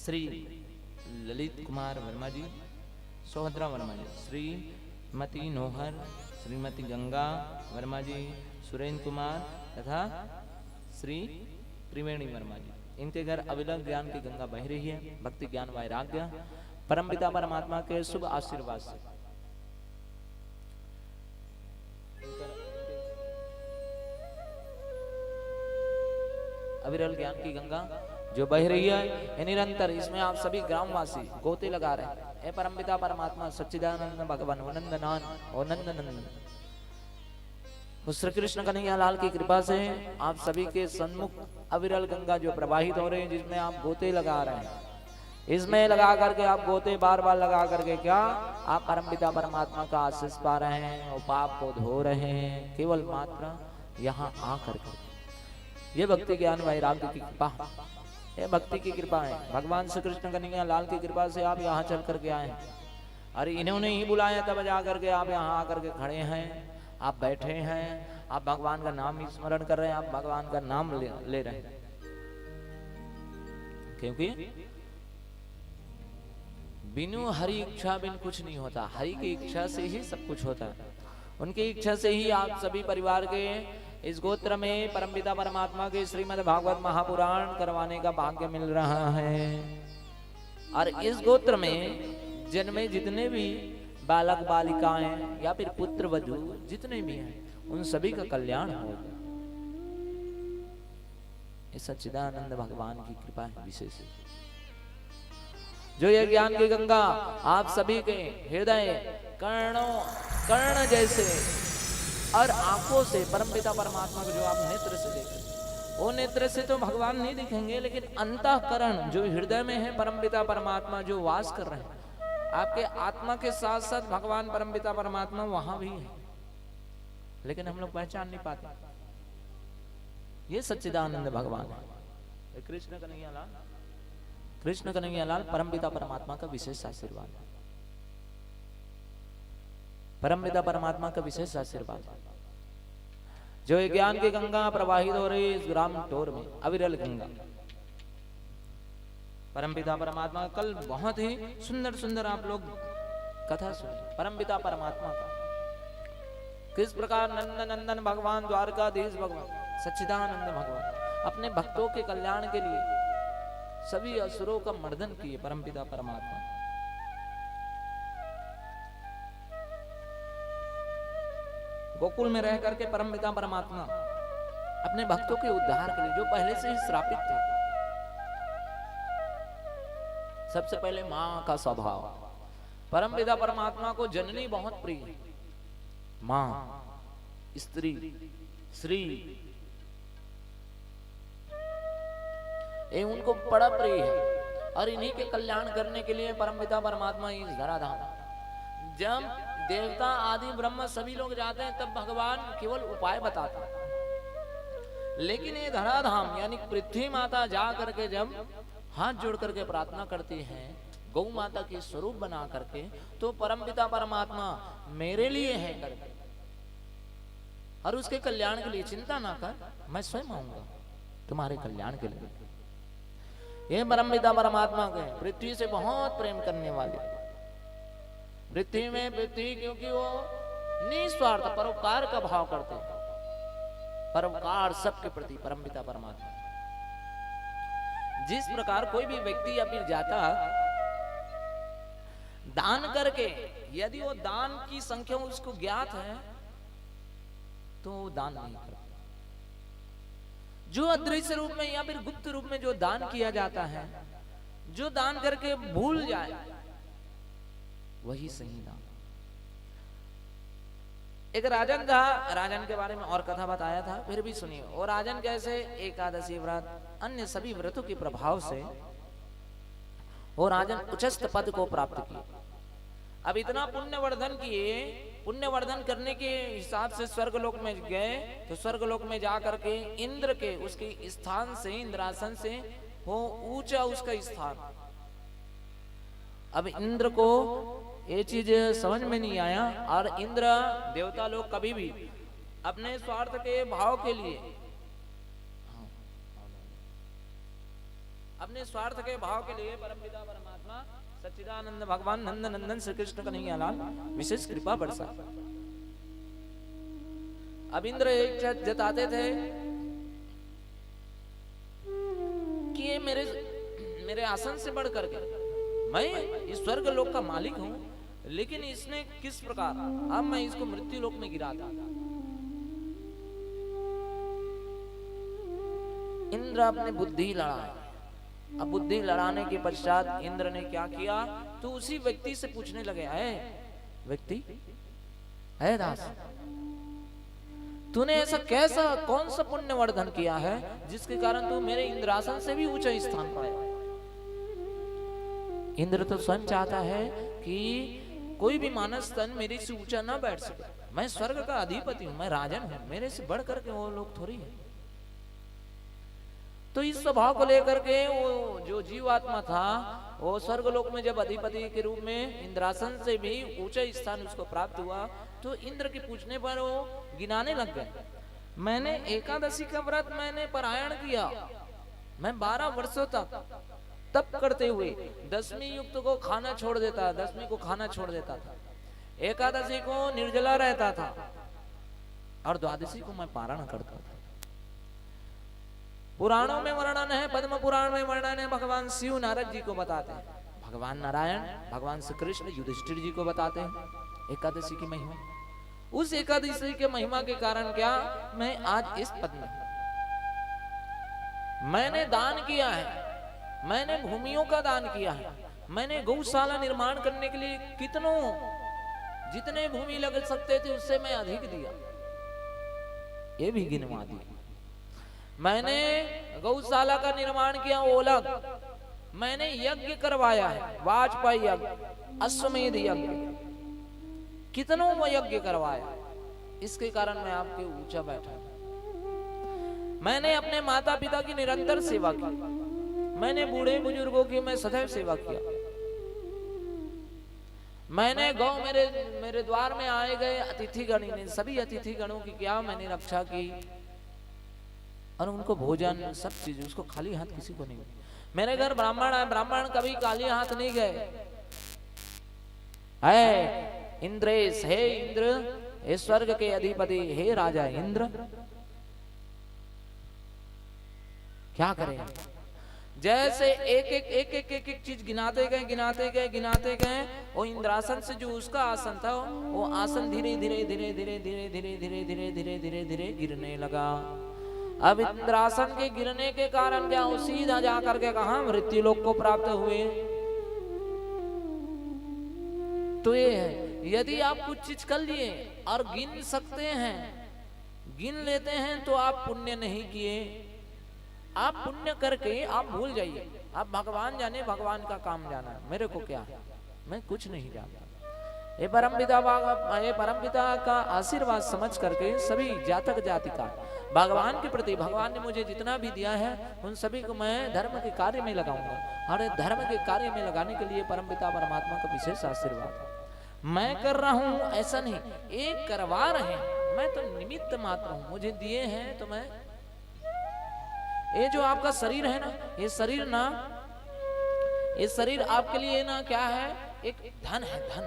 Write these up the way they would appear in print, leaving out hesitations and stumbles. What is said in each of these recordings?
श्री ललित कुमार वर्मा जी, सोहद्रा वर्मा जी, श्रीमती नोहर, श्रीमती गंगा वर्मा जी, सुरेंद्र कुमार तथा श्री त्रिवेणी वर्मा जी। इनके घर अविरल ज्ञान की गंगा बह रही है, भक्ति ज्ञान वैराग्य परमपिता परमात्मा के शुभ आशीर्वाद से। अविरल ज्ञान की गंगा जो बह रही है निरंतर, इसमें आप सभी ग्रामवासी गोते लगा रहे हैं। हे परमपिता परमात्मा सच्चिदानंद भगवान नंदनान और नंदनंदन श्री कृष्ण कन्हैया लाल की कृपा से आप सभी के सन्मुख अविरल गंगा जो प्रवाहित हो रहे हैं, जिसमें आप गोते लगा रहे हैं, इसमें लगा करके आप गोते बार बार लगा करके क्या आप परमपिता परमात्मा का आशीष पा रहे हैं और पाप को धो रहे हैं केवल मात्र यहाँ आकर के। ये भक्ति ज्ञान वैराग्य की कृपा, ये भक्ति की कृपा है। भगवान श्री कृष्ण कन्हैया लाल की कृपा से आप यहाँ चल करके आए हैं। अरे इन्होंने ही बुलाया तब जा करके आप यहाँ आकर के खड़े हैं, आप बैठे हैं, आप भगवान का नाम स्मरण कर रहे हैं, आप भगवान का नाम ले रहे हैं। क्योंकि बिनु हरि इच्छा बिन कुछ नहीं होता, हरि की इच्छा से ही सब कुछ होता है। उनकी इच्छा से ही आप सभी परिवार के इस गोत्र में परमपिता परमात्मा के श्रीमद् भागवत महापुराण करवाने का भाग्य मिल रहा है। और इस गोत्र में जन्मे जितने भी बालक बालिकाएं या फिर पुत्र वधू जितने भी हैं, उन सभी का कल्याण होगा। इस सच्चिदानंद भगवान की कृपा है विशेष। जो ये ज्ञान की गंगा आप सभी के हृदय कर्ण जैसे और आंखों से परमपिता परमात्मा को जो आप नेत्र से देख रहे हैं, वो नेत्र से तो भगवान नहीं दिखेंगे, लेकिन अंतःकरण जो हृदय में है परमपिता परमात्मा जो वास कर रहे हैं, आपके आत्मा के साथ साथ भगवान परमपिता परमात्मा वहां भी है, लेकिन हम लोग पहचान नहीं पाते। ये सच्चिदानंद भगवान है। कृष्ण कन्हैया लाल, कृष्ण कन्हैया लाल परमपिता परमात्मा का विशेष आशीर्वाद है, परमपिता परमात्मा का विशेष आशीर्वाद है। जो ज्ञान की गंगा प्रवाहित हो रही इस ग्राम टोर में, अविरल गंगा, परमपिता परमात्मा कल बहुत ही सुंदर सुंदर आप लोग कथा सुनी परमपिता परमात्मा का, किस प्रकार नंदन नंदन भगवान द्वारकाधीश भगवान सच्चिदानंद भगवान अपने भक्तों के कल्याण के लिए सभी असुरों का मर्दन किए परमपिता परमात्मा। गोकुल में रह करके परमपिता परमात्मा अपने भक्तों के उद्धार के लिए, जो पहले से ही श्रापित थे, सबसे पहले मां का स्वभाव, परमपिता परमात्मा को जननी बहुत प्रिय है, मां, स्त्री, श्री, ये उनको बड़ा प्रिय है। और इन्हीं के कल्याण करने के लिए परमपिता परमात्मा इस धराधाम, जब देवता आदि ब्रह्म सभी लोग जाते हैं तब भगवान केवल उपाय बताता है, लेकिन ये धराधाम यानी पृथ्वी माता जा करके जब हाथ जोड़ करके प्रार्थना करती हैं गौ माता के स्वरूप बना करके, तो परमपिता परमात्मा मेरे लिए है करके और उसके कल्याण के लिए चिंता ना कर, मैं स्वयं आऊंगा तुम्हारे कल्याण के लिए। ये परमपिता परमात्मा के पृथ्वी से बहुत प्रेम करने वाले, पृथ्वी में पृथ्वी क्योंकि वो निस्वार्थ परोपकार का भाव करते हैं, परोपकार सबके प्रति परमपिता परमात्मा। जिस प्रकार कोई भी व्यक्ति या फिर जाता दान करके, यदि वो दान की संख्या उसको ज्ञात है तो वो दान नहीं करता। जो अदृश्य रूप में या फिर गुप्त रूप में जो दान किया जाता है, जो दान करके भूल जाए वही सही दान। एक राजन था, राजन के बारे में और कथा बताया था, फिर भी सुनिए। और राजन कैसे एकादशी व्रत अन्य सभी व्रतों के प्रभाव से वो राजन उच्चस्थ पद को प्राप्त किए। अब इतना पुण्यवर्धन किए, पुण्यवर्धन करने के हिसाब से स्वर्गलोक में गए, तो स्वर्गलोक में जाकर के इंद्र के उसके स्थान से, इंद्रासन से वो ऊंचा उसका स्थान। अब इंद्र को ये चीज समझ में नहीं आया, और इंद्र देवता लोग कभी भी अपने स्वार्थ के भाव के लिए अपने स्वार्थ के भाव के लिए परमपिता परमात्मा सच्चिदानंद भगवान नंद नंदन श्री कृष्ण कन्हैयालाल विशेष कृपा बरसा। अब इंद्र एक जताते थे कि ये मेरे आसन से बढ़ करके मैं इस स्वर्ग लोक का मालिक हूं, लेकिन इसने किस प्रकार अब मैं इसको मृत्यु लोक में गिरा था। इंद्र अपने बुद्धि लड़ा। अब बुद्धि लड़ाने के पश्चात इंद्र ने क्या किया, तो उसी व्यक्ति से पूछने लगे, है व्यक्ति, है दास, तूने ऐसा कैसा कौन सा पुण्य वर्धन किया है जिसके कारण तू मेरे इंद्रासन से भी ऊंचा स्थान पाया। इंद्र तो स्वयं चाहता है कि कोई भी मानस तन मेरे से ऊंचा ना बैठ सके। मैं स्वर्ग का अधिपति हूं, मैं राजन हूं, मेरे से बढ़ करके वो लोग थोड़ी है। तो इस स्वभाव को लेकर के वो जो जीवात्मा था वो स्वर्गलोक में जब अधिपति के रूप में इंद्रासन से भी ऊंचा स्थान उसको प्राप्त हुआ, तो इंद्र के पूछने पर वो गिनाने लग गए। मैंने एकादशी का व्रत मैंने पारायण किया, मैं 12 वर्षों तक तप करते हुए 10वीं युक्त को खाना छोड़ देता, 10वीं को खाना छोड़ देता था, एकादशी को निर्जला रहता था और द्वादशी को मैं पारायण करता था। पुराणों में वर्णन है, पद्म पुराण में वर्णन है, भगवान शिव नारद जी को बताते हैं, भगवान नारायण भगवान श्री कृष्ण युधिष्ठिर जी को बताते हैं एकादशी की महिमा। उस एकादशी के महिमा के कारण क्या मैं आज इस पद में, मैंने दान किया है, मैंने भूमियों का दान किया है, मैंने गौशाला निर्माण करने के लिए कितनों जितने भूमि लग सकते थे उससे मैं अधिक दिया, ये भी गिनवा दिया। मैंने गौशाला का निर्माण किया ओलग, मैंने यज्ञ करवाया है, वाजपेयी यज्ञ, अश्वमेध यज्ञ, कितनों वो यज्ञ करवाया, इसके कारण मैं आपके ऊंचा बैठा। मैंने अपने माता पिता की निरंतर सेवा की, मैंने बूढ़े बुजुर्गों की मैं सदैव सेवा किया, मैंने गौ मेरे द्वार में आए गए अतिथिगण ने सभी अतिथिगणों की क्या मैंने रक्षा की और उनको भोजन सब चीज, उसको खाली हाथ किसी को नहीं। मेरे घर ब्राह्मण है, ब्राह्मण कभी खाली हाथ नहीं गए। है इंद्रेश, हे इंद्र, हे स्वर्ग के अधिपति, हे राजा इंद्र, क्या करें। जैसे एक चीज गिनाते गए वो इंद्रासन से जो उसका आसन था वो आसन धीरे धीरे गिरने लगा। अब इंद्रासन के गिरने के कारण क्या वो सीधा जाकर के कहा मृत्यु लोक को प्राप्त हुए। तो ये है, यदि आप कुछ चीज कर लिए और गिन सकते हैं, गिन लेते हैं तो आप पुण्य नहीं किए। आप पुण्य करके आप भूल जाइए, आप भगवान जाने, भगवान का काम जाना, मेरे को क्या है, मैं कुछ नहीं जानता। ये परमपिता का आशीर्वाद समझ करके सभी जातक जातिका भगवान के प्रति, भगवान ने मुझे जितना भी दिया है उन सभी को मैं धर्म के कार्य में लगाऊंगा और धर्म के कार्य में लगाने के लिए परमपिता परमात्मा का विशेष आशीर्वाद। मैं कर रहा हूं ऐसा नहीं, एक करवा रहे हैं, मैं तो निमित्त मात्र हूं, मुझे दिए हैं तो मैं। ये जो आपका शरीर है ना, ये शरीर आपके लिए ना क्या है, एक धन है, धन।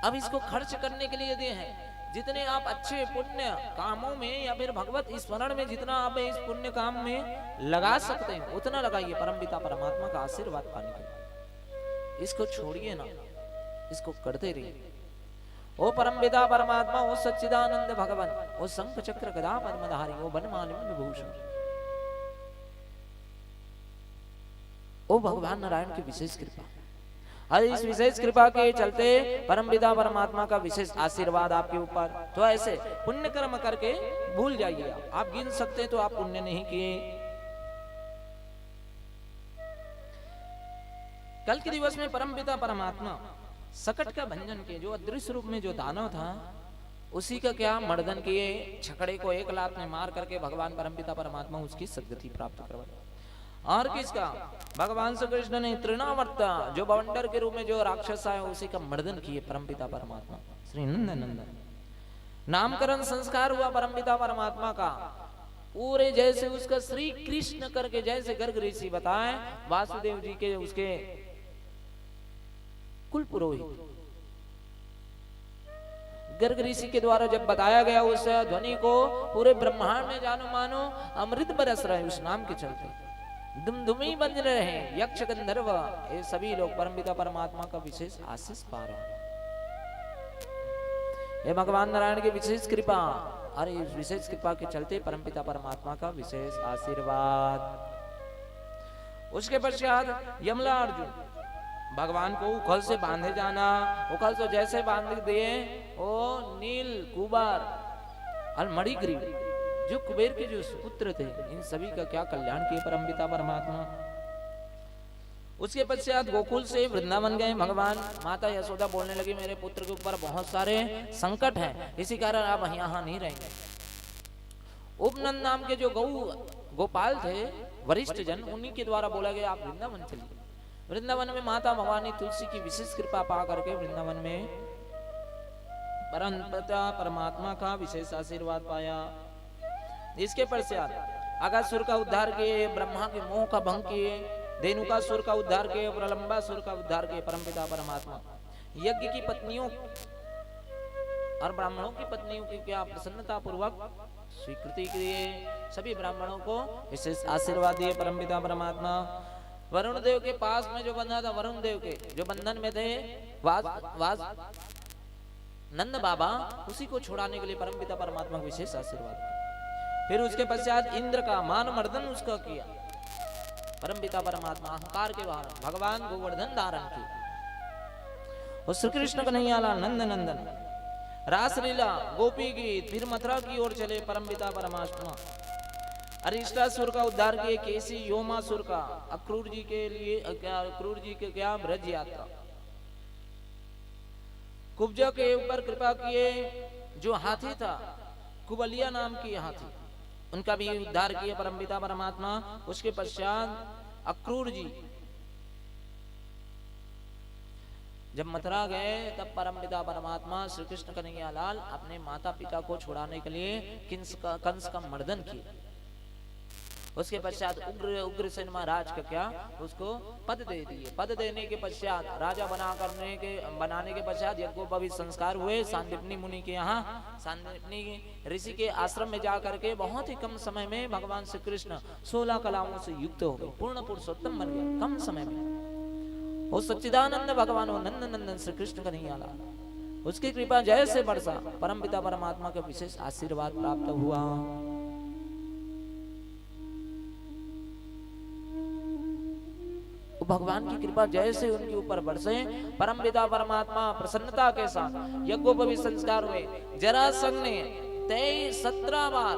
अब इसको खर्च करने के लिए दिए हैं। जितने आप अच्छे पुण्य कामों में या फिर भगवत स्मरण में जितना आप इस पुण्य काम में लगा सकते हैं उतना लगाइए परमपिता परमात्मा का आशीर्वाद पाने के लिए। इसको छोड़िए ना, इसको करते रहिए। ओ परमपिता परमात्मा, ओ सच्चिदानंद भगवान, ओ शंख चक्र गदा पद्मधारी, ओ वनमाली विभूषण, ओ भगवान नारायण की विशेष कृपा। और इस विशेष कृपा के चलते परमपिता परमात्मा का विशेष आशीर्वाद आपके ऊपर। तो ऐसे पुण्य कर्म करके भूल जाइए, आप गिन सकते तो आप पुण्य नहीं किए। कल के दिवस में परमपिता परमात्मा सकट का भंजन किए, जो अदृश्य रूप में जो दानव था उसी का क्या मर्दन किए, छकड़े को एक लात में मार करके भगवान परमपिता परमात्मा उसकी सद्गति प्राप्त करवाई। और किसका, भगवान श्री कृष्ण ने तृणावर्त जो बवंडर के रूप में जो राक्षस है उसी का मर्दन किए परमपिता परमात्मा श्री नंदन नंदन। नामकरण संस्कार हुआ परमपिता परमात्मा का, पूरे जैसे उसका श्री कृष्ण करके जैसे गर्ग ऋषि बताए वासुदेव जी के उसके कुल पुरोहित गर्ग ऋषि के द्वारा जब बताया गया उस ध्वनि को पूरे ब्रह्मांड में जानो मानो अमृत बरस रहे उस नाम के चलते, दुमदुमी बन रहे हैं यक्ष गंधर्व, ये सभी लोग परमपिता परमात्मा का विशेष आशीष पा रहे हैं। ये भगवान नारायण की विशेष कृपा और इस विशेष कृपा के चलते परमपिता परमात्मा का विशेष आशीर्वाद। उसके पश्चात यमला अर्जुन भगवान को उखल से बांधे जाना, उखल से जैसे बांध दिए वो नील कुबार और मणिग्रीव जो कुबेर के जो पुत्र थे, इन सभी का क्या कल्याण किए परमपिता परमात्मा। उसके पश्चात गोकुल से वृंदावन गए भगवान। माता यशोदा बोलने लगी मेरे पुत्र के ऊपर बहुत सारे संकट हैं, इसी कारण आप यहाँ नहीं रहेंगे। उपनंद नाम के जो गोपाल थे वरिष्ठ जन, उन्हीं के द्वारा बोला गया आप वृंदावन चलिए। वृंदावन में माता भवानी तुलसी की विशेष कृपा पा करके वृंदावन में परमपिता परमात्मा का विशेष आशीर्वाद पाया। इसके पश्चात अगासुर का उद्धार किए, ब्रह्मा के मोह का भंग किए, धेनुकासुर का उद्धार किए, प्रलंबासुर का उद्धार किए परमपिता परमात्मा। यज्ञ की पत्नियों और ब्राह्मणों की पत्नियों की क्या प्रसन्नता पूर्वक स्वीकृति किए, सभी ब्राह्मणों को विशेष आशीर्वाद दिए परमपिता परमात्मा। वरुण देव के पास में जो बंधा था, वरुण देव के जो बंधन में थे नंद बाबा, उसी को छुड़ाने के लिए परमपिता परमात्मा का विशेष आशीर्वाद। फिर उसके पश्चात इंद्र का मान मर्दन उसका किया परमपिता परमात्मा, अहंकार के बाहर भगवान गोवर्धन धारण की। और श्री कृष्ण कन्हैया नंद नंदन रासलीला गोपी गीत, फिर मथुरा की ओर चले परमपिता परमात्मा। अरिष्टासुर का उद्धार किए, केसी योमासुर का, अक्रूर जी के लिए अक्रूर जी के क्या ब्रज यात्रा। कुब्जा के ऊपर कृपा किए, जो हाथी था कुबलिया नाम की हाथी, उनका भी उद्धार किए परमपिता परमात्मा। उसके पश्चात अक्रूर जी जब मथुरा गए तब परमपिता परमात्मा श्री कृष्ण कन्हैया लाल अपने माता पिता को छुड़ाने के लिए कंस का मर्दन किए। उसके पश्चात उग्रसेन महाराज का क्या उसको पद दे दिए। पद देने के पश्चात राजा बनाने के पश्चात यज्ञोपवीत संस्कार हुए सांदीपनी मुनि के यहाँ। सांदीपनी ऋषि के आश्रम में जा करके बहुत ही कम समय में भगवान श्री कृष्ण 16 कलाओं से युक्त हो गए, पूर्ण पुरुषोत्तम बन गए कम समय में। वो सच्चिदानंद भगवान नंद नंदन श्री कृष्ण कन्हैया लाल, उसकी कृपा जैसे बरसा परमपिता परमात्मा का विशेष आशीर्वाद प्राप्त हुआ। भगवान की कृपा जैसे उनके ऊपर बरसे परमपिता परमात्मा प्रसन्नता के साथ यज्ञोपवीत संस्कार हुए। जरासंध ने 17 बार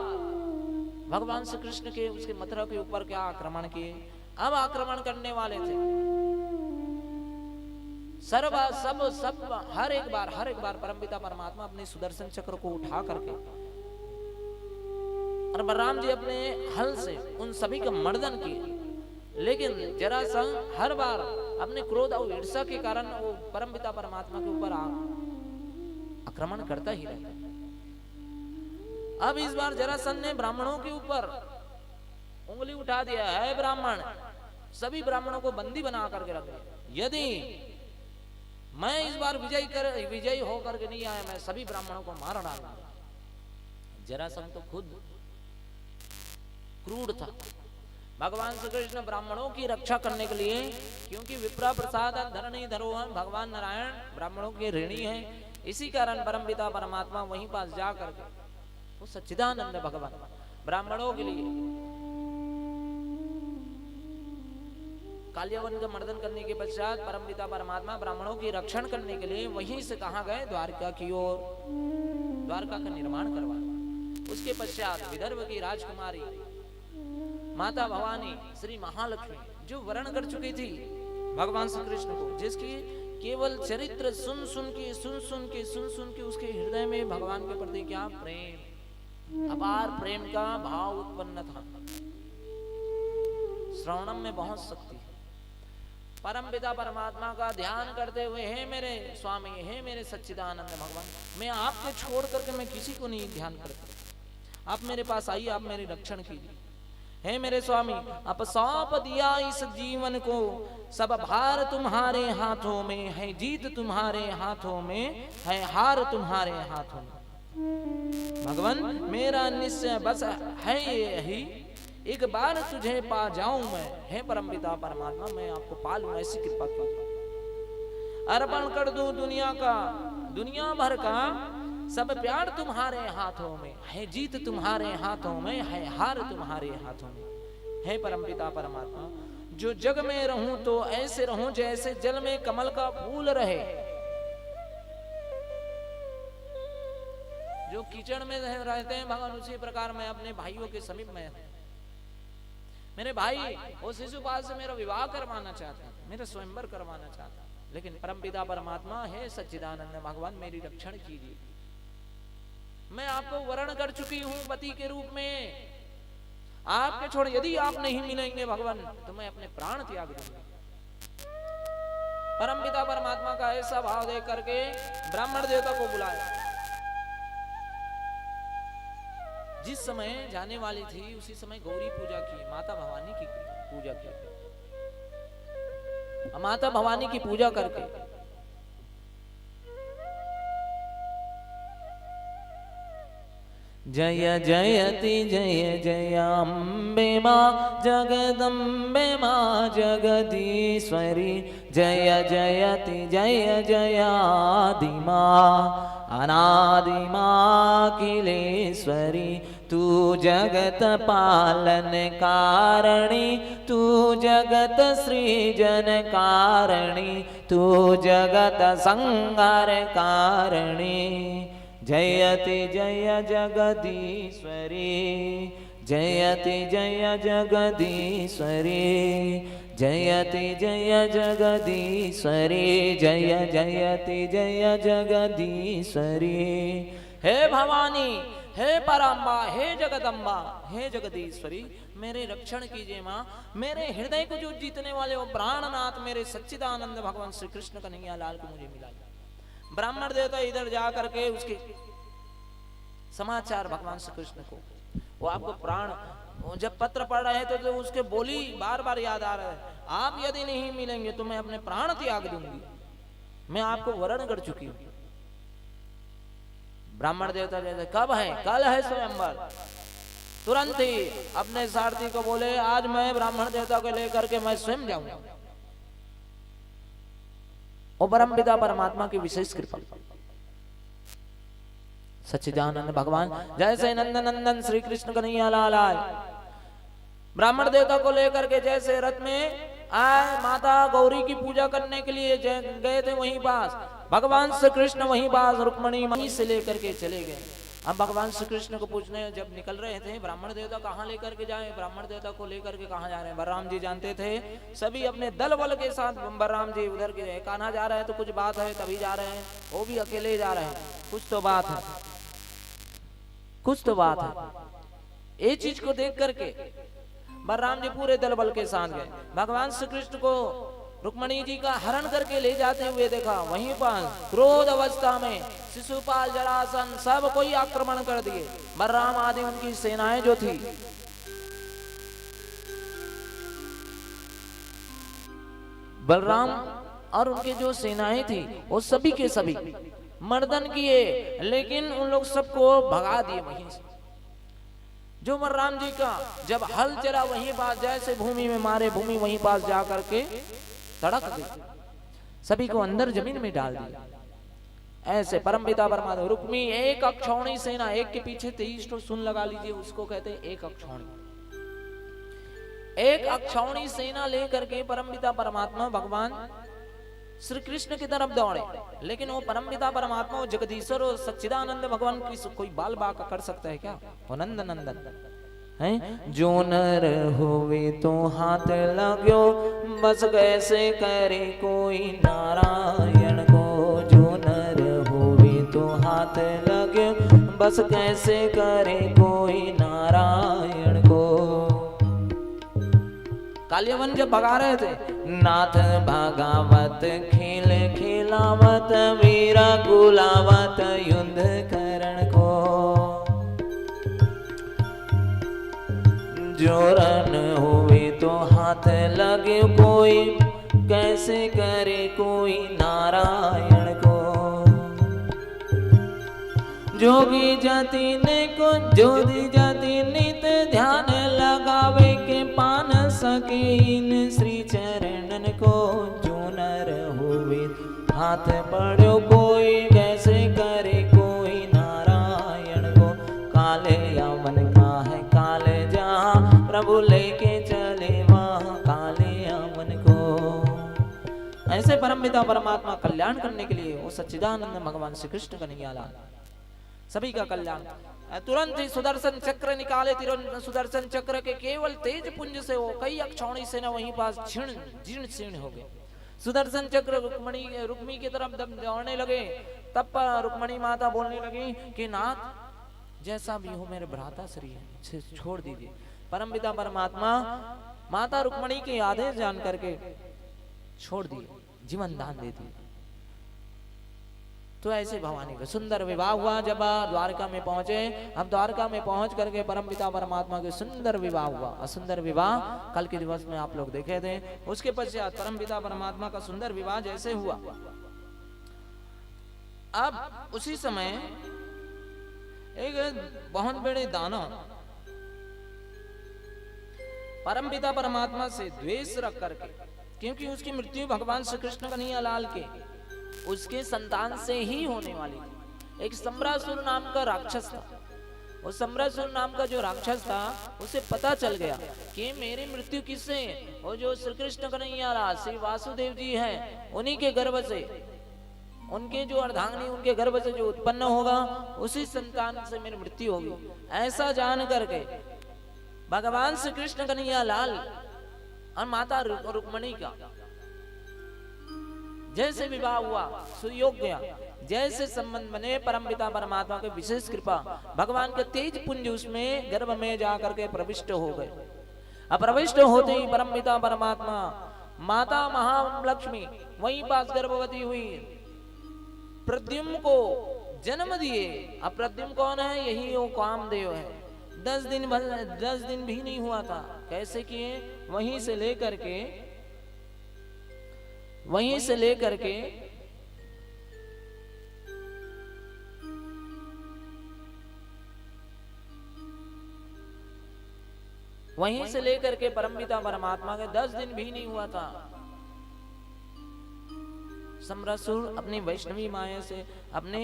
भगवान श्री कृष्ण के उसके मथुरा के ऊपर क्या आक्रमण किए। अब आक्रमण करने वाले थे सब हर एक बार परमपिता परमात्मा अपने सुदर्शन चक्र को उठा करके और बलराम जी अपने हल से उन सभी का मर्दन किए। लेकिन जरासंध हर बार अपने क्रोध और ईर्ष्या के कारण वो परमपिता परमात्मा के ऊपर आक्रमण करता ही रहता। अब इस बार जरासंध ने ब्राह्मणों के ऊपर उंगली उठा दिया है। ब्राह्मण सभी ब्राह्मणों को बंदी बना करके रख दिया। यदि मैं इस बार विजयी होकर के नहीं आया, मैं सभी ब्राह्मणों को मार डालूंगा। जरासंध तो खुद क्रूर था। भगवान श्री कृष्ण ब्राह्मणों की रक्षा करने के लिए, क्योंकि विप्रा प्रसाद धरणी धरोहर भगवान नारायण ब्राह्मणों के ऋणी हैं, इसी कारण परमपिता परमात्मा वहीं पास जा करके वो सच्चिदानंद भगवान ब्राह्मणों के लिए कालियावन का मर्दन करने के पश्चात परमपिता परमात्मा ब्राह्मणों की रक्षण करने के लिए वहीं से कहां गए, द्वारका की ओर, द्वारका का निर्माण करवाया। उसके पश्चात विदर्भ की राजकुमारी माता भवानी श्री महालक्ष्मी जो वर्ण कर चुकी थी भगवान श्री कृष्ण को, जिसकी केवल चरित्र सुन सुन के उसके हृदय में भगवान के प्रति क्या प्रेम, अपार प्रेम का भाव उत्पन्न था। श्रवणम में बहुत शक्ति है। परमपिता परमात्मा का ध्यान करते हुए, हे मेरे स्वामी, हे मेरे सच्चिदानंद भगवान, मैं आपको छोड़ करके मैं किसी को नहीं ध्यान करता। आप मेरे पास आइए, आप मेरी रक्षण कीजिए। हे मेरे स्वामी, अब सौंप दिया इस जीवन को, सब भार तुम्हारे हाथों में है, जीत तुम्हारे हाथों में है, हार तुम्हारे हाथों में। भगवान मेरा निश्चय बस है यही, एक बार तुझे पा जाऊं मैं, हे परमपिता परमात्मा मैं आपको पा लूं, ऐसी कृपा कीजिए। अर्पण कर दूं दुनिया का, दुनिया भर का, सब प्यार तुम्हारे हाथों में है, जीत तुम्हारे हाथों में है, हार तुम्हारे हाथों में। हे परमपिता परमात्मा, जो जग में रहूं तो ऐसे रहूं जैसे जल में कमल का फूल रहे, जो कीचड़ में रहते हैं भगवान, उसी प्रकार मैं अपने भाइयों के समीप में हूं। मेरे भाई वो शिशुपाल से मेरा विवाह करवाना चाहता है, मेरा स्वयंवर करवाना चाहता है, लेकिन परमपिता परमात्मा है सच्चिदानंद भगवान मेरी रक्षण कीजिए। मैं आपको वर्ण कर चुकी हूं पति के रूप में, आपके छोड़ यदि आप नहीं मिलेंगे भगवान तो मैं अपने प्राण त्याग दूंगा। परमपिता परमात्मा का ऐसा भाव देख करके ब्राह्मण देवता को बुलाया। जिस समय जाने वाली थी उसी समय गौरी पूजा की, माता भवानी की पूजा की। माता भवानी की पूजा करके जय जयति जय जय अम्बे मां जगदम्बे मां जगदीश्वरी, जय जयति जय जय आदि मां अनादि मां अखिलेश्वरी, तू जगत पालन कारिणी, तू जगत सृजन कारिणी, तू जगत संहार कारिणी, जयति जय जगदीश्वरी, जयति जय जगदीश्वरी, जयति जय जगदीश्वरी, जय जयति जय जगदीश्वरी। हे भवानी, हे पराम्बा, हे जगदम्बा, हे जगदीश्वरी, मेरे रक्षण कीजिए माँ। मेरे हृदय को जो जीतने वाले वो प्राणनाथ मेरे सच्चिदानंद भगवान श्री कृष्ण कन्हैया लाल को मुझे मिला। ब्राह्मण देवता इधर जा करके उसके समाचार भगवान श्री कृष्ण को, वो आपको प्राण, जब पत्र पढ़ रहे थे तो उसके बोली बार बार याद आ रहा है, आप यदि नहीं मिलेंगे तो मैं अपने प्राण त्याग दूंगी, मैं आपको वर्ण कर चुकी हूं। ब्राह्मण देवता जैसे कब है, कल है स्वयंवर। तुरंत ही अपने सारथी को बोले आज मैं ब्राह्मण देवता को लेकर के मैं स्वयं जाऊंगा। और परमपिता परमात्मा की विशेष कृपा, सच्चिदानंद भगवान जैसे नंदन नंदन श्री कृष्ण कन्हैया लाल आए, ब्राह्मण देवता को लेकर के जैसे रथ में आए, माता गौरी की पूजा करने के लिए गए थे वहीं पास, भगवान श्री कृष्ण वहीं पास रुक्मणी वहीं से लेकर के चले गए। अब भगवान श्री कृष्ण को पूछने जब निकल रहे थे, ब्राह्मण देवता कहाँ लेकर के जाए, ब्राह्मण देवता को लेकर के कहाँ जा रहे हैं। बलराम जी जानते थे, सभी अपने दल बल के साथ बलराम जी उधर के कान्हा जा रहे हैं तो कुछ बात है तभी जा रहे हैं, वो भी अकेले जा रहे हैं, कुछ तो बात है, कुछ तो बात है। ये चीज को देख करके बलराम जी पूरे दल बल के साथ गए। भगवान श्री कृष्ण को रुक्मणी जी का हरण करके ले जाते हुए देखा, वहीं पर क्रोध अवस्था में शिशुपाल जरासन सब कोई आक्रमण कर दिए। बलराम आदि उनकी सेनाएं जो थी, बलराम और उनके जो सेनाएं थी वो सभी के सभी मर्दन किए, लेकिन उन लोग सबको भगा दिए वहीं से। जो बलराम जी का जब हल चला वहीं पास जैसे भूमि में मारे, भूमि वहीं पास जा करके तड़क गई, सभी को अंदर जमीन में डाल दिया। ऐसे परमपिता परमात्मा रुक्मी एक अक्षौणी सेना, एक के पीछे 23 तो सुन लगा लीजिए, उसको कहते हैं एक अक्षौणी। एक अक्षौणी सेना लेकर के परमपिता परमात्मा भगवान श्री कृष्ण की तरफ दौड़े, लेकिन वो परमपिता परमात्मा वो जगदीश्वर और सच्चिदानंद भगवान की कोई बाल बाका कर सकता है क्या? वो नंद नंदन है। जो नर होवे तो हाथ लगो, बस कैसे करे कोई नारायण को। जो नर होवे तो हाथ लगे, बस कैसे करे कोई नारायण को। कालियावन जब भगा रहे थे, नाथ भगावत खेल खिलावत, वीरा गुलावत युद्ध करण को। जोरन हुए तो हाथ लगे कोई, कैसे करे कोई नारायण को। जोगी जाति ने को जोगी जाति नित ध्यान लगावे के पान सके इन श्री चरणन को। जो नर हुए हाथ पड़ो कोई, कैसे करे कोई नारायण को। काले यमन का है काले जहाँ, प्रभु लेके चले वहाँ काले यमन को। ऐसे परमपिता परमात्मा कल्याण करने के लिए वो सच्चिदानंद भगवान श्री कृष्ण कन्हैया लाल सभी का कल्याण। तुरंत ही सुदर्शन चक्र निकाले, सुदर्शन चक्र के केवल तेज पुंज से वो कई अक्षौणी सेना वहीं पास जीर्ण शीर्ण हो गए। सुदर्शन चक्र रुक्मी की तरफ दौड़ने लगे, तब पर रुक्मणी माता बोलने लगी कि नाथ जैसा भी हो मेरे भ्राता श्री से छोड़ दीजिए। परमपिता परमात्मा माता रुक्मणी के आदेश जान करके छोड़ दिए, जीवन दान दे दिए। तो ऐसे भवानी का सुंदर विवाह हुआ। जब द्वारका में पहुंचे, अब द्वारका में पहुंच करके परमपिता परमात्मा के सुंदर विवाह हुआ। और सुंदर विवाह कल के दिवस में आप लोग देखे थे। उसके पश्चात परमपिता परमात्मा का सुंदर विवाह जैसे हुआ, अब उसी समय एक बहुत बड़े दानव परमपिता परमात्मा से द्वेष रख करके, क्योंकि उसकी मृत्यु भगवान श्री कृष्ण कन्हैया लाल के उसके संतान से ही होने वाली थी। एक सम्रासुर नाम का राक्षस था। उस सम्रासुर नाम का जो राक्षस था उसे पता चल गया कि मेरी मृत्यु किससे, और जो श्री कृष्ण कन्हैया लाल श्री वासुदेव जी हैं उन्हीं के गर्भ से, उनके जो अर्धांगिनी उनके गर्भ से जो उत्पन्न होगा उसी संतान से मेरी मृत्यु होगी। ऐसा जान करके भगवान श्री कृष्ण कन्हैया लाल और माता रुक्मणी का जैसे विवाह हुआ, सुयोग्य जैसे संबंध बने, परमपिता परमात्मा के विशेष कृपा, भगवान के तेज पुंज उसमें गर्भ में जाकर के प्रविष्ट हो गए। अब प्रविष्ट होते ही परमपिता परमात्मा माता महालक्ष्मी वहीं पास गर्भवती हुई, प्रद्युम्न को जन्म दिए। अब प्रद्युम्न कौन है? यही वो कामदेव है। 10 दिन भी नहीं हुआ था। कैसे किए? वहीं से लेकर के परमपिता परमात्मा के 10 दिन भी नहीं हुआ था। सम्रासुर अपनी वैष्णवी माया से, अपने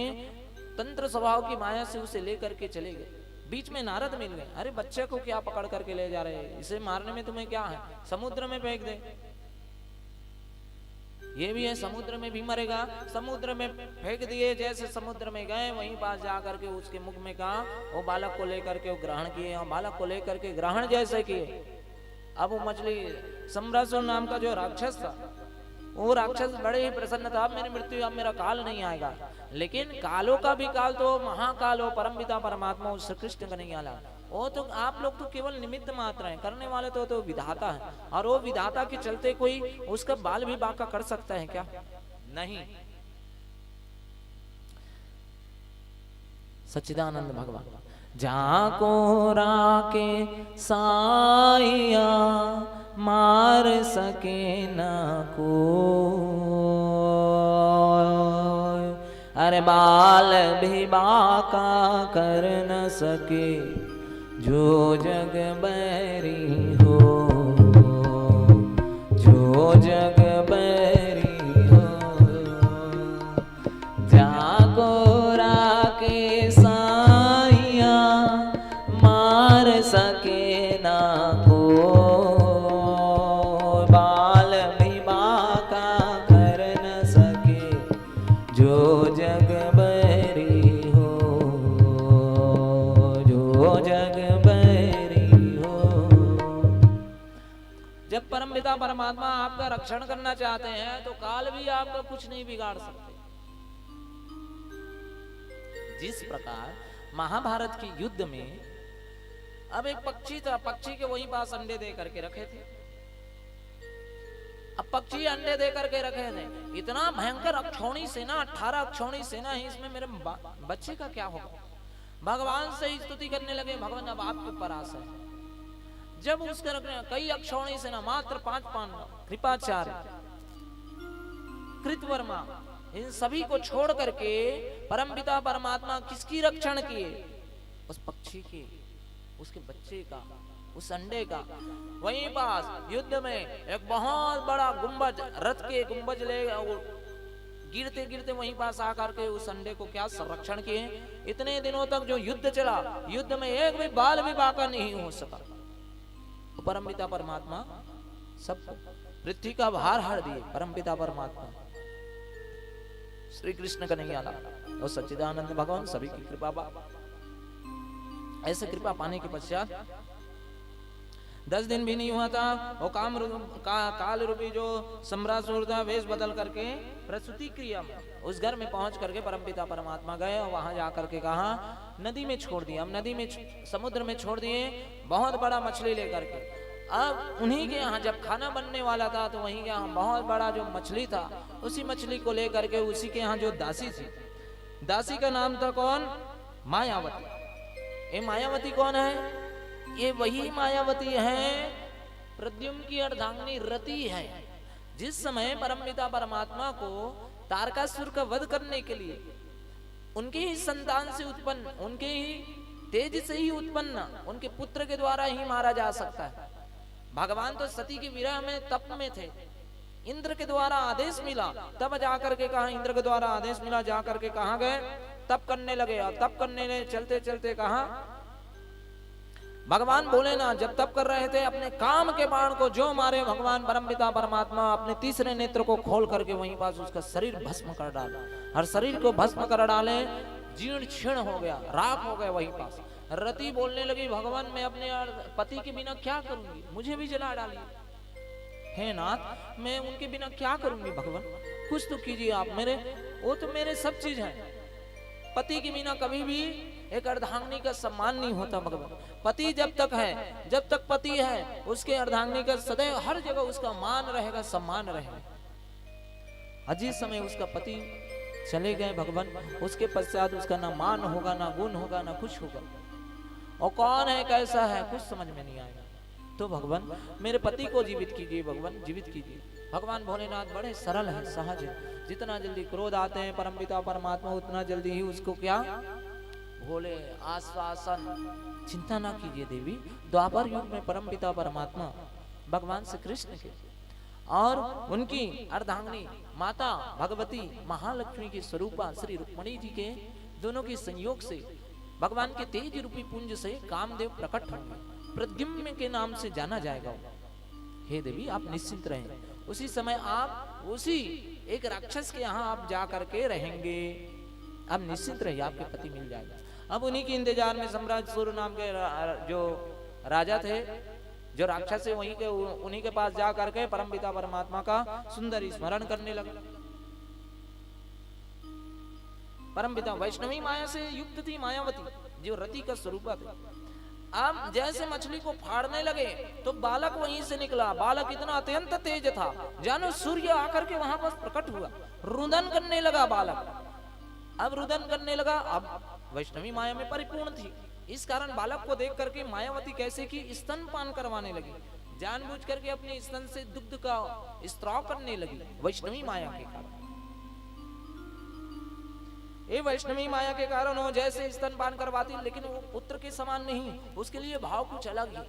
तंत्र स्वभाव की माया से उसे लेकर के चले गए। बीच में नारद मिल गए। अरे बच्चे को क्या पकड़ करके ले जा रहे हैं, इसे मारने में तुम्हें क्या है, समुद्र में फेंक दे। ये भी है, समुद्र में भी मरेगा। समुद्र में फेंक दिए। जैसे समुद्र में गए वहीं पास जाकर के उसके मुख में कहा, वो बालक को लेकर के वो ग्रहण किए, और बालक को लेकर के ग्रहण जैसे किए। अब वो मछली सम्रासुर नाम का जो राक्षस था, वो राक्षस बड़े ही प्रसन्न था, अब मेरी मृत्यु, अब मेरा काल नहीं आएगा। लेकिन कालों का भी काल तो महाकाल हो परमपिता परमात्मा श्री कृष्ण कन्हैया लाल। वो तो आप लोग तो केवल निमित्त मात्र हैं, करने वाले तो विधाता है। और वो विधाता के चलते कोई उसका बाल भी बांका कर सकता है क्या? नहीं। सच्चिदानंद भगवान जाको राके साइया मार सके न को, अरे बाल भी बाका कर न सके जो जग बैरी हो, जो जग बैरी हो। जाको राके साइया मार सके ना को, बाल भी बाका कर न सके जो जग बैरी हो, जो जग बैरी हो। जब परमपिता परमात्मा आपका रक्षण करना चाहते हैं तो काल भी आपका कुछ नहीं बिगाड़ सकते। जिस प्रकार महाभारत के युद्ध में अब एक पक्षी था, पक्षी के वहीं पास अंडे दे करके रखे थे। अब पक्षी अंडे दे करके रखे थे, इतना भयंकर अक्षौणी सेना, 18 अक्षौणी सेना है, इसमें मेरे बच्चे का क्या होगा? भगवान से स्तुति करने लगे, भगवान अब आपके ऊपर आशा है। जब उसके रखने कई अक्षौणी सेना मात्र 5 पांडव, कृपाचार्य, कृतवर्मा, इन सभी को छोड़ करके परमपिता परमात्मा किसकी रक्षण किए? उस पक्षी के, उसके बच्चे का, उस अंडे का। वहीं पास युद्ध में एक बहुत बड़ा गुंबज, रथ के गुंबज ले गिरते गिरते वहीं पास आकर के उस अंडे को क्या संरक्षण किए। इतने दिनों तक जो युद्ध चला, युद्ध में एक भी बाल भी बाका नहीं हो सका। परमपिता परमात्मा सब पृथ्वी का भार हर दिए। परमपिता परमात्मा श्री कृष्ण कन्हैया लाल और सच्चिदानंद भगवान सभी की कृपा पा। ऐसे कृपा पाने के पश्चात 10 दिन भी नहीं हुआ था, वो काल रूपी जो सम्रासुर था वेश बदल करके प्रसूति क्रिया में उस घर में पहुंच करके परमपिता परमात्मा गए और वहां जाकर के कहा नदी में छोड़ दिया। हम नदी में समुद्र में छोड़ दिए बहुत बड़ा मछली लेकर के। अब उन्हीं के यहाँ जब खाना बनने वाला था तो वहीं के यहाँ बहुत बड़ा जो मछली था, उसी मछली को लेकर के उसी के यहाँ जो दासी थी, दासी का नाम था कौन? मायावती। ये मायावती कौन है? ये वही मायावती है प्रद्युम्न की अर्धांगिनी रति है। जिस समय परमपिता परमात्मा को तारकासुर का वध करने के लिए उनके ही संतान से उत्पन्न, उनके ही तेज से ही उत्पन्न उनके पुत्र के द्वारा ही मारा जा सकता है। भगवान तो सती के विरह में तप में थे, इंद्र के द्वारा आदेश मिला, तब जाकर के कहा, इंद्र के द्वारा आदेश मिला, जाकर के कहा गए तप करने लगे। और तप करने चलते चलते कहा भगवान बोले ना, जब तप कर रहे थे अपने काम के बाण को जो मारे भगवान परमपिता परमात्मा अपने तीसरे नेत्र को खोल करके वहीं पास उसका शरीर भस्म कर डाला। हर शरीर को भस्म कर डाले, जीर्ण क्षीण हो गया, राख हो गया वहीं पास। रति बोलने लगी भगवान मैं अपने पति के बिना क्या करूंगी, मुझे भी जला डालिए। हे नाथ मैं उनके बिना क्या करूंगी भगवान, कुछ तो कीजिए आप। मेरे वो तो मेरे सब चीज है। पति के बिना कभी भी एक अर्धांगिनी का सम्मान नहीं होता भगवान। पति जब तक है, जब तक पति है, उसके अर्धांगिनी का सदैव हर जगह उसका मान रहेगा, सम्मान रहेगा। अजीत समय उसका पति चले गए भगवान, उसके पश्चात उसका ना मान होगा, ना गुण होगा, ना कुछ होगा। और कौन है, कैसा है, कुछ समझ में नहीं आएगा। तो भगवान मेरे पति को जीवित कीजिए, भगवान जीवित कीजिए। भगवान भोलेनाथ बड़े सरल है, सहज है। जितना जल्दी क्रोध आते हैं परमपिता परमात्मा उतना जल्दी ही उसको क्या बोले आश्वासन, चिंता ना कीजिए देवी। द्वापर युग में परमपिता परमात्मा भगवान श्री कृष्ण के और उनकी अर्धांगिनी माता भगवती महालक्ष्मी की स्वरूपा श्री रुक्मणी जी के दोनों के संयोग से भगवान के तेज रूपी पुंज से कामदेव प्रकट होंगे, प्रद्युम्न के नाम से जाना जाएगा। हे देवी आप निश्चिंत रहें, उसी समय आप उसी एक राक्षस के यहाँ आप जा करके रहेंगे। आप निश्चिंत रहिए, आपके पति मिल जाएगा। अब उन्हीं के इंतजार में सम्रासुर नाम के जो राजा थे, जो राक्षस है, वहीं के उन्हीं के पास जा करके परमपिता परमात्मा का सुंदर स्मरण करने लगे। परमपिता वैष्णवी माया से युक्त थी मायावती, जो रति का स्वरूप थी। अब जैसे मछली को फाड़ने लगे तो बालक वहीं से निकला। बालक इतना अत्यंत तेज था, जानो सूर्य आकर के वहां पर प्रकट हुआ, रुदन करने लगा बालक। अब रुदन करने लगा, अब वैष्णवी माया में परिपूर्ण थी, इस कारण बालक को देख करके मायावती कैसे की स्तनपान करवाने लगी, जानबूझ करके अपने स्तन से दुग्ध का स्त्राव करने लगी वैष्णवी माया के कारण। ये वैष्णवी माया के कारण वो जैसे स्तनपान करवाती, लेकिन वो पुत्र के समान नहीं, उसके लिए भाव कुछ अलग ही।